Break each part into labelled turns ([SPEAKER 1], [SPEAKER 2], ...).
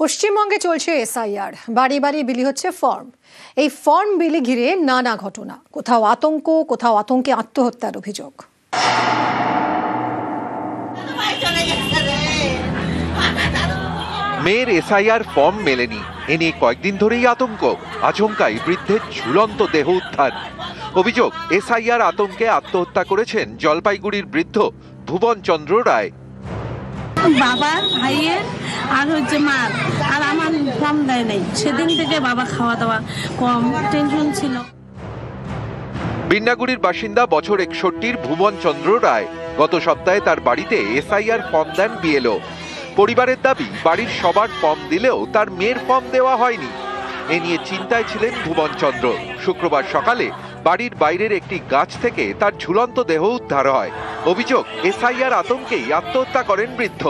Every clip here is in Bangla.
[SPEAKER 1] পশ্চিমবঙ্গে চলছে এসআইআর, বাড়ি বাড়ি বিলি হচ্ছে ফর্ম। এই ফর্ম বিলি ঘিরে নানা ঘটনা, কোথাও আতঙ্ক, কোথাও আতঙ্কে আত্মহত্যার অভিযোগ।
[SPEAKER 2] মেয়ের এসআইআর ফর্ম মেলেনি, এ নিয়ে কয়েকদিন ধরেই আতঙ্ক। আচমকাই বৃদ্ধের ঝুলন্ত দেহ উদ্ধার। অভিযোগ, এসআইআর আতঙ্কে আত্মহত্যা করেছেন জলপাইগুড়ির বৃদ্ধ ভুবন চন্দ্র রায়।
[SPEAKER 3] বাবা, ভাইয়ের আর হচ্ছে মার, আর আমার ফর্ম দেয় নাই। সেদিন থেকে বাবা খাওয়া দাওয়া কম, টেনশন ছিল।
[SPEAKER 2] বিন্নাগুড়ির বাসিন্দা বছর 61 ভুবন চন্দ্র রায় গত সপ্তাহে তার বাড়িতে এসআইআর ফর্ম দেন বিএলও। পরিবারের দাবি, বাড়ির সবার ফর্ম দিলেও তার মেয়ের ফর্ম দেওয়া হয়নি। এ নিয়ে চিন্তায় ছিলেন ভুবন চন্দ্র। শুক্রবার সকালে বাড়ির বাইরের একটি গাছ থেকে তার ঝুলন্ত দেহ উদ্ধার হয়। অভিযোগ, এসআইআর আতঙ্কেই আত্মহত্যা করেন বৃদ্ধ।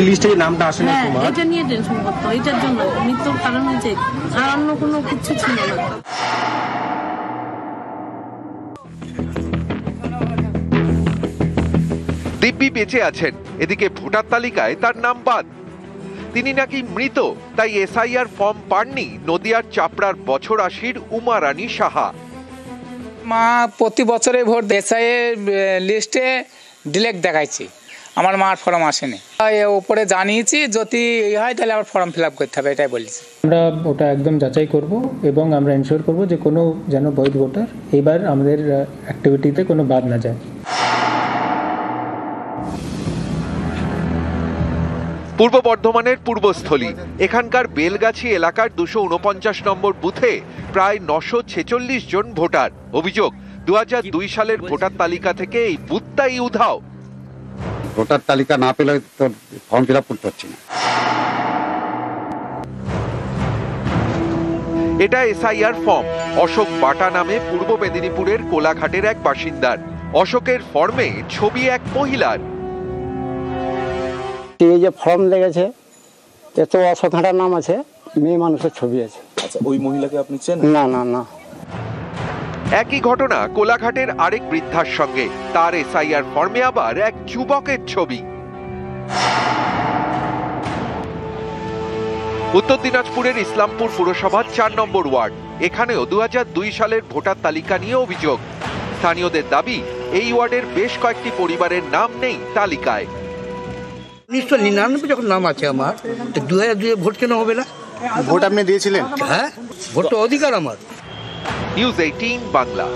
[SPEAKER 4] লিস্টে নামটা আসে না তোমার?
[SPEAKER 3] এটা নিয়ে টেনশন করতো, এটার জন্য মৃত্যুর কারণ হয়েছে, আর অন্য কোনো কিছু ছিল না।
[SPEAKER 2] দিব্যি বেঁচে আছেন, এদিকে ভোটার তালিকায় তার নাম বাদ। তিনি নাকি মৃত, তাই এসআইআর ফর্ম পাননি নদিয়ার চাপড়ার বছর 80 উমা রানী সাহা।
[SPEAKER 5] মা প্রতি বছরে ভোট এসআইআর লিস্টে ডিলেক্ট দেখাইছি, আমার মার ফর্ম আসেনি। ওপরে জানিয়েছি যদি এই হয় তাহলে আবার ফর্ম ফিল আপ করতে হবে, এটাই বলেছি।
[SPEAKER 6] আমরা ওটা একদম যাচাই করব এবং আমরা এনশিওর করব যে কোনো যেন বৈধ ভোটার এবার আমাদের অ্যাক্টিভিটিতে কোনো বাদ না যায়।
[SPEAKER 2] পূর্ব বর্ধমানের পূর্বস্থলী, এখানকার বেলগাছি এলাকার 249 নম্বর বুথে প্রায় 946 জন ভোটার। অভিযোগ, 2002 সালের ভোটার তালিকা থেকে এই বুথটাই উধাও।
[SPEAKER 7] ভোটার তালিকা না পেলে তো ফর্ম ফিল আপ করতে হচ্ছে না।
[SPEAKER 2] এটা এসআইআর ফর্ম। অশোক বাটা নামে পূর্ব মেদিনীপুরের কোলাঘাটের এক বাসিন্দার। অশোকের ফর্মে ছবি এক মহিলার।
[SPEAKER 8] এই যে ফর্ম লেগেছে, এত অশোকাটার নাম আছে, মেয়ে মানুষের ছবি আছে।
[SPEAKER 4] আচ্ছা, ওই মহিলাকে আপনি চেনেন?
[SPEAKER 8] না না না।
[SPEAKER 2] একই ঘটনা কোলাঘাটের আরেক বৃদ্ধার সঙ্গে। তার এসআইআর ফর্মে আবার এক যুবকের ছবি। উত্তর দিনাজপুরের ইসলামপুর পুরসভার 4 নম্বর ওয়ার্ড, এখানেও 2002 সালের ভোটার তালিকা নিয়ে অভিযোগ। স্থানীয়দের দাবি, এই ওয়ার্ডের বেশ কয়েকটি পরিবারের নাম নেই তালিকায়।
[SPEAKER 9] 1999 যখন নাম আছে আমার, তো 2002 ভোট কেন হবে না?
[SPEAKER 4] ভোট আপনি দিয়েছিলেন?
[SPEAKER 9] হ্যাঁ, ভোট তো অধিকার আমার।
[SPEAKER 2] নিউজ 18 বাংলা।